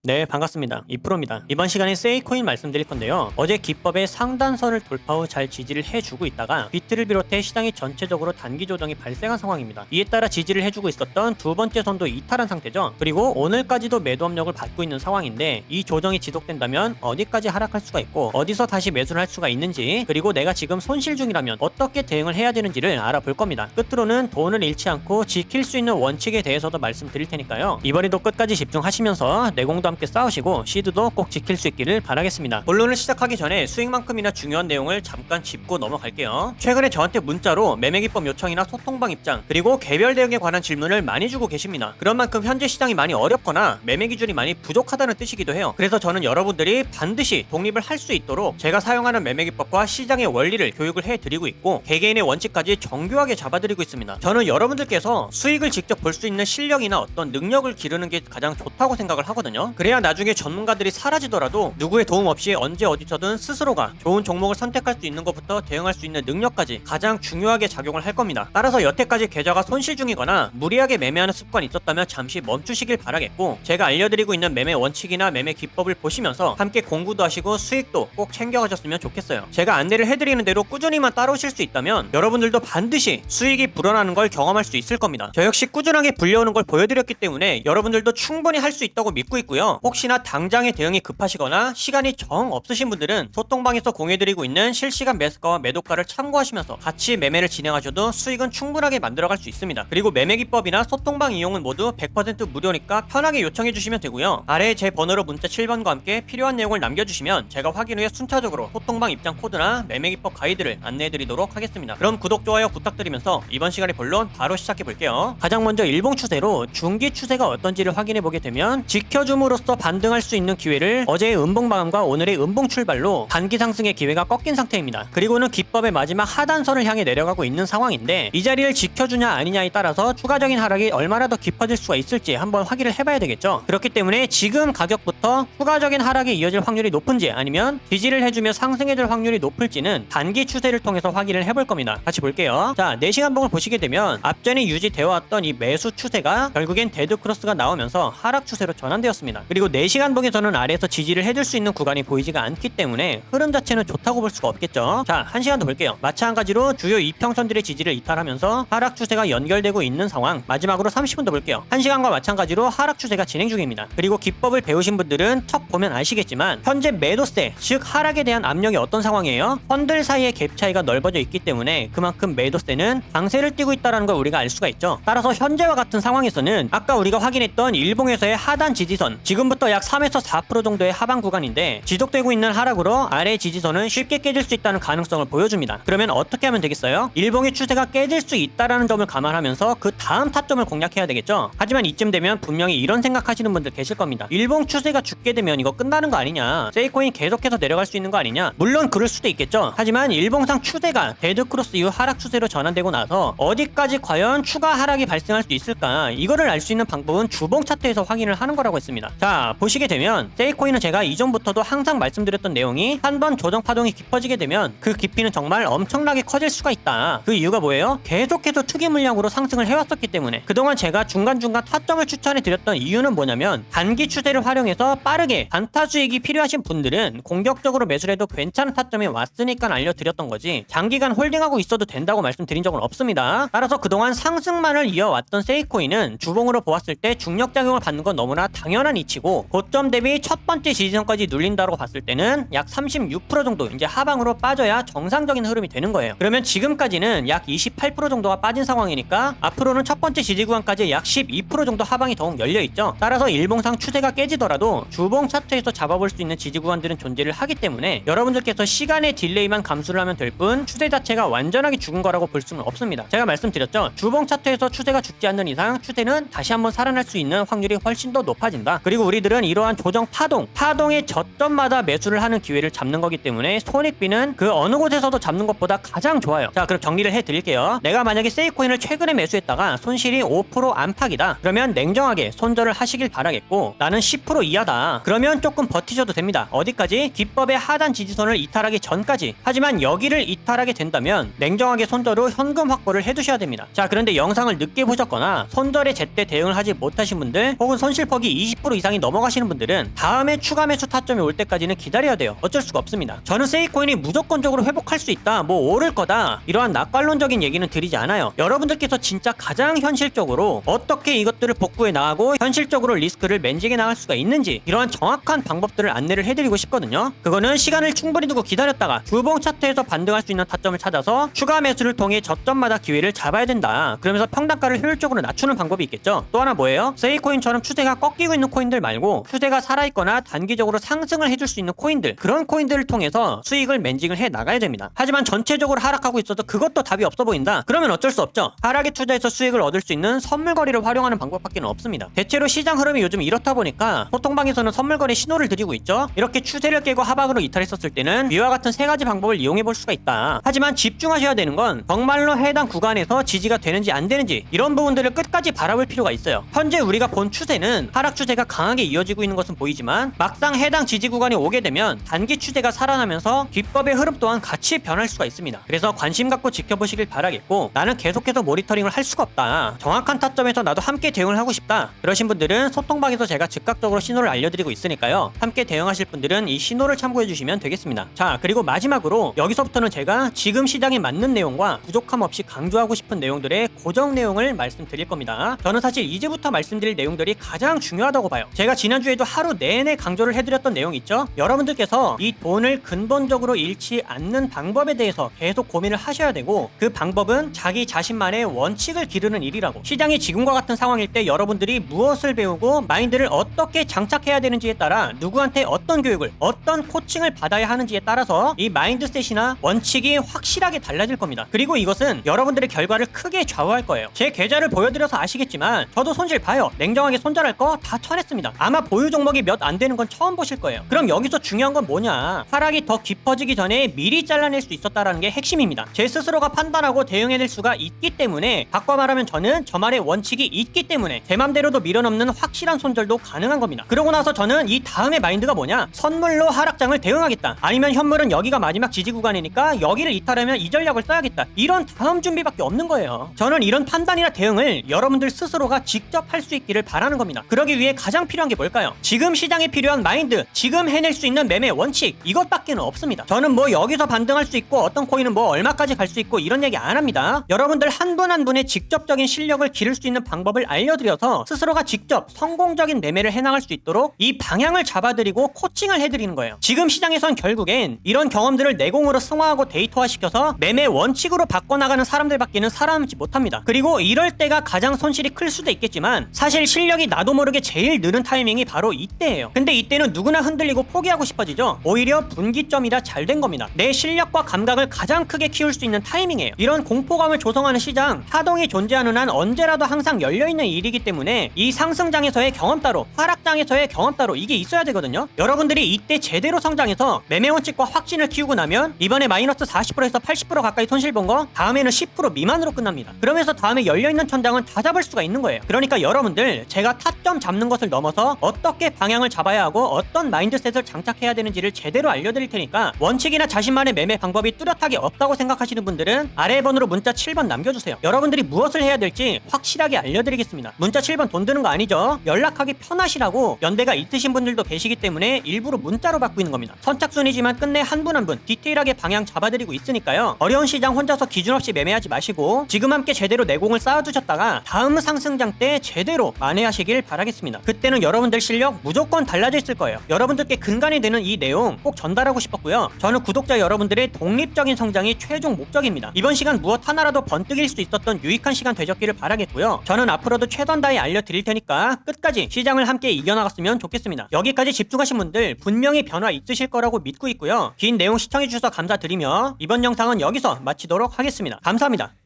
네, 반갑습니다. 이프로입니다. 이번 시간에 세이코인 말씀드릴 건데요. 어제 기법의 상단선을 돌파 후 잘 지지를 해주고 있다가 비트를 비롯해 시장이 전체적으로 단기 조정이 발생한 상황입니다. 이에 따라 지지를 해주고 있었던 두 번째 선도 이탈한 상태죠. 그리고 오늘까지도 매도 압력을 받고 있는 상황인데 이 조정이 지속된다면 어디까지 하락할 수가 있고 어디서 다시 매수를 할 수가 있는지, 그리고 내가 지금 손실 중이라면 어떻게 대응을 해야 되는지를 알아볼 겁니다. 끝으로는 돈을 잃지 않고 지킬 수 있는 원칙에 대해서도 말씀드릴 테니까요. 이번에도 끝까지 집중하시면서 내공도 함께 싸우시고 시드도 꼭 지킬 수 있기를 바라겠습니다. 본론을 시작하기 전에 수익만큼이나 중요한 내용을 잠깐 짚고 넘어갈게요. 최근에 저한테 문자로 매매기법 요청이나 소통방 입장, 그리고 개별 대응에 관한 질문을 많이 주고 계십니다. 그런 만큼 현재 시장이 많이 어렵거나 매매 기준이 많이 부족하다는 뜻이기도 해요. 그래서 저는 여러분들이 반드시 독립을 할 수 있도록 제가 사용하는 매매기법과 시장의 원리를 교육을 해드리고 있고 개개인의 원칙까지 정교하게 잡아드리고 있습니다. 저는 여러분들께서 수익을 직접 볼 수 있는 실력이나 어떤 능력을 기르는 게 가장 좋다고 생각을 하거든요. 그래야 나중에 전문가들이 사라지더라도 누구의 도움 없이 언제 어디서든 스스로가 좋은 종목을 선택할 수 있는 것부터 대응할 수 있는 능력까지 가장 중요하게 작용을 할 겁니다. 따라서 여태까지 계좌가 손실 중이거나 무리하게 매매하는 습관이 있었다면 잠시 멈추시길 바라겠고, 제가 알려드리고 있는 매매 원칙이나 매매 기법을 보시면서 함께 공부도 하시고 수익도 꼭 챙겨가셨으면 좋겠어요. 제가 안내를 해드리는 대로 꾸준히만 따라오실 수 있다면 여러분들도 반드시 수익이 불어나는 걸 경험할 수 있을 겁니다. 저 역시 꾸준하게 불려오는 걸 보여드렸기 때문에 여러분들도 충분히 할 수 있다고 믿고 있고요. 혹시나 당장의 대응이 급하시거나 시간이 정 없으신 분들은 소통방에서 공유해드리고 있는 실시간 매수가와 매도가를 참고하시면서 같이 매매를 진행하셔도 수익은 충분하게 만들어갈 수 있습니다. 그리고 매매 기법이나 소통방 이용은 모두 100% 무료니까 편하게 요청해주시면 되고요. 아래에 제 번호로 문자 7번과 함께 필요한 내용을 남겨주시면 제가 확인 후에 순차적으로 소통방 입장 코드나 매매 기법 가이드를 안내해드리도록 하겠습니다. 그럼 구독, 좋아요 부탁드리면서 이번 시간의 본론 바로 시작해볼게요. 가장 먼저 일봉 추세로 중기 추세가 어떤지를 확인해보게 되면 지켜줌으로써 반등할 수 있는 기회를 어제의 음봉 마감과 오늘의 음봉 출발로 단기 상승의 기회가 꺾인 상태입니다. 그리고는 기법의 마지막 하단선을 향해 내려가고 있는 상황인데 이 자리를 지켜주냐 아니냐에 따라서 추가적인 하락이 얼마나 더 깊어질 수가 있을지 한번 확인을 해봐야 되겠죠. 그렇기 때문에 지금 가격부터 추가적인 하락이 이어질 확률이 높은지 아니면 지지를 해주며 상승해줄 확률이 높을지는 단기 추세를 통해서 확인을 해볼 겁니다. 같이 볼게요. 자, 4시간봉을 보시게 되면 앞전에 유지되어 왔던 이 매수 추세가 결국엔 데드크로스가 나오면서 하락 추세로 전환되었습니다. 그리고 4시간봉에서는 아래에서 지지를 해줄 수 있는 구간이 보이지가 않기 때문에 흐름 자체는 좋다고 볼 수가 없겠죠. 자, 1시간도 볼게요. 마찬가지로 주요 이평선들의 지지를 이탈하면서 하락 추세가 연결되고 있는 상황. 마지막으로 30분도 볼게요. 1시간과 마찬가지로 하락 추세가 진행 중입니다. 그리고 기법을 배우신 분들은 척 보면 아시겠지만 현재 매도세, 즉 하락에 대한 압력이 어떤 상황이에요? 펀들 사이의 갭 차이가 넓어져 있기 때문에 그만큼 매도세는 강세를 띠고 있다는 걸 우리가 알 수가 있죠. 따라서 현재와 같은 상황에서는 아까 우리가 확인했던 일봉에서의 하단 지지선, 지금부터 약 3에서 4% 정도의 하방 구간인데 지속되고 있는 하락으로 아래 지지선은 쉽게 깨질 수 있다는 가능성을 보여줍니다. 그러면 어떻게 하면 되겠어요? 일봉의 추세가 깨질 수 있다라는 점을 감안하면서 그 다음 타점을 공략해야 되겠죠. 하지만 이쯤 되면 분명히 이런 생각하시는 분들 계실 겁니다. 일봉 추세가 죽게 되면 이거 끝나는 거 아니냐, 세이코인 계속해서 내려갈 수 있는 거 아니냐. 물론 그럴 수도 있겠죠. 하지만 일봉상 추세가 데드크로스 이후 하락 추세로 전환되고 나서 어디까지 과연 추가 하락이 발생할 수 있을까, 이거를 알 수 있는 방법은 주봉 차트에서 확인을 하는 거라고 했습니다. 자, 보시게 되면 세이코인은 제가 이전부터도 항상 말씀드렸던 내용이 한번 조정 파동이 깊어지게 되면 그 깊이는 정말 엄청나게 커질 수가 있다. 그 이유가 뭐예요? 계속해서 투기 물량으로 상승을 해왔었기 때문에 그동안 제가 중간중간 타점을 추천해 드렸던 이유는 뭐냐면 단기 추세를 활용해서 빠르게 단타 수익이 필요하신 분들은 공격적으로 매수를 해도 괜찮은 타점에 왔으니까 알려드렸던 거지 장기간 홀딩하고 있어도 된다고 말씀드린 적은 없습니다. 따라서 그동안 상승만을 이어왔던 세이코인은 주봉으로 보았을 때 중력작용을 받는 건 너무나 당연한 이치고 고점 대비 첫 번째 지지선까지 눌린다고 봤을 때는 약 36% 정도 이제 하방으로 빠져야 정상적인 흐름이 되는 거예요. 그러면 지금까지는 약 28% 정도가 빠진 상황이니까 앞으로는 첫 번째 지지 구간까지 약 12% 정도 하방이 더욱 열려있죠. 따라서 일봉상 추세가 깨지더라도 주봉 차트에서 잡아볼 수 있는 지지 구간들은 존재를 하기 때문에 여러분들께서 시간의 딜레이만 감수를 하면 될 뿐 추세 자체가 완전하게 죽은 거라고 볼 수는 없습니다. 제가 말씀드렸죠. 주봉 차트에서 추세가 죽지 않는 이상 추세는 다시 한번 살아날 수 있는 확률이 훨씬 더 높아진다. 그리고 우리들은 이러한 조정 파동의 저점마다 매수를 하는 기회를 잡는 거기 때문에 손익비는 그 어느 곳에서도 잡는 것보다 가장 좋아요. 자, 그럼 정리를 해드릴게요. 내가 만약에 세이코인을 최근에 매수했다가 손실이 5% 안팎이다. 그러면 냉정하게 손절을 하시길 바라겠고, 나는 10% 이하다. 그러면 조금 버티셔도 됩니다. 어디까지? 기법의 하단 지지선을 이탈하기 전까지. 하지만 여기를 이탈하게 된다면 냉정하게 손절 후 현금 확보를 해두셔야 됩니다. 자, 그런데 영상을 늦게 보셨거나 손절에 제때 대응을 하지 못하신 분들, 혹은 손실폭이 20% 이상 이상이 넘어가시는 분들은 다음에 추가 매수 타점이 올 때까지는 기다려야 돼요. 어쩔 수가 없습니다. 저는 세이코인이 무조건적으로 회복할 수 있다, 뭐 오를 거다, 이러한 낙관론적인 얘기는 드리지 않아요. 여러분들께서 진짜 가장 현실적으로 어떻게 이것들을 복구해 나가고 현실적으로 리스크를 맨지게 나갈 수가 있는지 이러한 정확한 방법들을 안내를 해드리고 싶거든요. 그거는 시간을 충분히 두고 기다렸다가 주봉 차트에서 반등할 수 있는 타점을 찾아서 추가 매수를 통해 저점마다 기회를 잡아야 된다. 그러면서 평단가를 효율적으로 낮추는 방법이 있겠죠. 또 하나 뭐예요? 세이코인처럼 추세가 꺾이고 있는 코인들 말고 추세가 살아있거나 단기적으로 상승을 해줄 수 있는 코인들, 그런 코인들을 통해서 수익을 맨징을 해 나가야 됩니다. 하지만 전체적으로 하락하고 있어도 그것도 답이 없어 보인다? 그러면 어쩔 수 없죠. 하락에 투자해서 수익을 얻을 수 있는 선물거리를 활용하는 방법밖에 없습니다. 대체로 시장 흐름이 요즘 이렇다 보니까 소통방에서는 선물거리 신호를 드리고 있죠. 이렇게 추세를 깨고 하방으로 이탈했었을 때는 위와 같은 세 가지 방법을 이용해 볼 수가 있다. 하지만 집중하셔야 되는 건 정말로 해당 구간에서 지지가 되는지 안 되는지 이런 부분들을 끝까지 바라볼 필요가 있어요. 현재 우리가 본 추세는 하락 추세가 강하게 이어지고 있는 것은 보이지만 막상 해당 지지 구간이 오게 되면 단기 추세가 살아나면서 기법의 흐름 또한 같이 변할 수가 있습니다. 그래서 관심 갖고 지켜보시길 바라겠고, 나는 계속해서 모니터링을 할 수가 없다, 정확한 타점에서 나도 함께 대응을 하고 싶다, 그러신 분들은 소통방에서 제가 즉각적으로 신호를 알려드리고 있으니까요. 함께 대응하실 분들은 이 신호를 참고해 주시면 되겠습니다. 자, 그리고 마지막으로 여기서부터는 제가 지금 시장에 맞는 내용과 부족함 없이 강조하고 싶은 내용들의 고정 내용을 말씀드릴 겁니다. 저는 사실 이제부터 말씀드릴 내용들이 가장 중요하다고 봐요. 제가 지난주에도 하루 내내 강조를 해드렸던 내용 있죠? 여러분들께서 이 돈을 근본적으로 잃지 않는 방법에 대해서 계속 고민을 하셔야 되고, 그 방법은 자기 자신만의 원칙을 기르는 일이라고. 시장이 지금과 같은 상황일 때 여러분들이 무엇을 배우고 마인드를 어떻게 장착해야 되는지에 따라 누구한테 어떤 교육을, 어떤 코칭을 받아야 하는지에 따라서 이 마인드셋이나 원칙이 확실하게 달라질 겁니다. 그리고 이것은 여러분들의 결과를 크게 좌우할 거예요. 제 계좌를 보여드려서 아시겠지만 저도 손실 봐요. 냉정하게 손절할 거 다 쳐냈습니다. 아마 보유 종목이 몇 안 되는 건 처음 보실 거예요. 그럼 여기서 중요한 건 뭐냐? 하락이 더 깊어지기 전에 미리 잘라낼 수 있었다라는 게 핵심입니다. 제 스스로가 판단하고 대응해낼 수가 있기 때문에, 바꿔 말하면 저는 저만의 원칙이 있기 때문에 제 맘대로도 밀어넘는 확실한 손절도 가능한 겁니다. 그러고 나서 저는 이 다음에 마인드가 뭐냐? 선물로 하락장을 대응하겠다, 아니면 현물은 여기가 마지막 지지 구간이니까 여기를 이탈하면 이 전략을 써야겠다, 이런 다음 준비밖에 없는 거예요. 저는 이런 판단이나 대응을 여러분들 스스로가 직접 할 수 있기를 바라는 겁니다. 그러기 위해 가장 필요한 게 뭘까요? 지금 시장에 필요한 마인드, 지금 해낼 수 있는 매매 원칙, 이것밖에는 없습니다. 저는 뭐 여기서 반등할 수 있고 어떤 코인은 뭐 얼마까지 갈 수 있고 이런 얘기 안 합니다. 여러분들 한 분 한 분의 직접적인 실력을 기를 수 있는 방법을 알려드려서 스스로가 직접 성공적인 매매를 해나갈 수 있도록 이 방향을 잡아드리고 코칭을 해드리는 거예요. 지금 시장에선 결국엔 이런 경험들을 내공으로 승화하고 데이터화시켜서 매매 원칙으로 바꿔나가는 사람들밖에는 살아남지 못합니다. 그리고 이럴 때가 가장 손실이 클 수도 있겠지만 사실 실력이 나도 모르게 제일 느는 타이밍이 바로 이때예요. 근데 이때는 누구나 흔들리고 포기하고 싶어지죠. 오히려 분기점이라 잘 된 겁니다. 내 실력과 감각을 가장 크게 키울 수 있는 타이밍이에요. 이런 공포감을 조성하는 시장, 하동이 존재하는 한 언제라도 항상 열려있는 일이기 때문에 이 상승장에서의 경험 따로, 하락장에서의 경험 따로, 이게 있어야 되거든요. 여러분들이 이때 제대로 성장해서 매매 원칙과 확신을 키우고 나면 이번에 마이너스 40%에서 80% 가까이 손실 본 거 다음에는 10% 미만으로 끝납니다. 그러면서 다음에 열려있는 천장은 다 잡을 수가 있는 거예요. 그러니까 여러분들, 제가 타점 잡는 것을 넘어서 어떻게 방향을 잡아야 하고 어떤 마인드셋을 장착해야 되는지를 제대로 알려드릴 테니까, 원칙이나 자신만의 매매 방법이 뚜렷하게 없다고 생각하시는 분들은 아래 번호로 문자 7번 남겨주세요. 여러분들이 무엇을 해야 될지 확실하게 알려드리겠습니다. 문자 7번 돈 드는 거 아니죠? 연락하기 편하시라고 연대가 있으신 분들도 계시기 때문에 일부러 문자로 바꾸는 겁니다. 선착순이지만 끝내 한 분 한 분 디테일하게 방향 잡아드리고 있으니까요. 어려운 시장 혼자서 기준 없이 매매하지 마시고 지금 함께 제대로 내공을 쌓아두셨다가 다음 상승장 때 제대로 만회하시길 바라겠습니다. 그때는 여러분들 실력 무조건 달라져 있을 거예요. 여러분들께 근간이 되는 이 내용 꼭 전달하고 싶었고요. 저는 구독자 여러분들의 독립적인 성장이 최종 목적입니다. 이번 시간 무엇 하나라도 번뜩일 수 있었던 유익한 시간 되셨기를 바라겠고요. 저는 앞으로도 최선 다해 알려드릴 테니까 끝까지 시장을 함께 이겨나갔으면 좋겠습니다. 여기까지 집중하신 분들 분명히 변화 있으실 거라고 믿고 있고요. 긴 내용 시청해주셔서 감사드리며 이번 영상은 여기서 마치도록 하겠습니다. 감사합니다.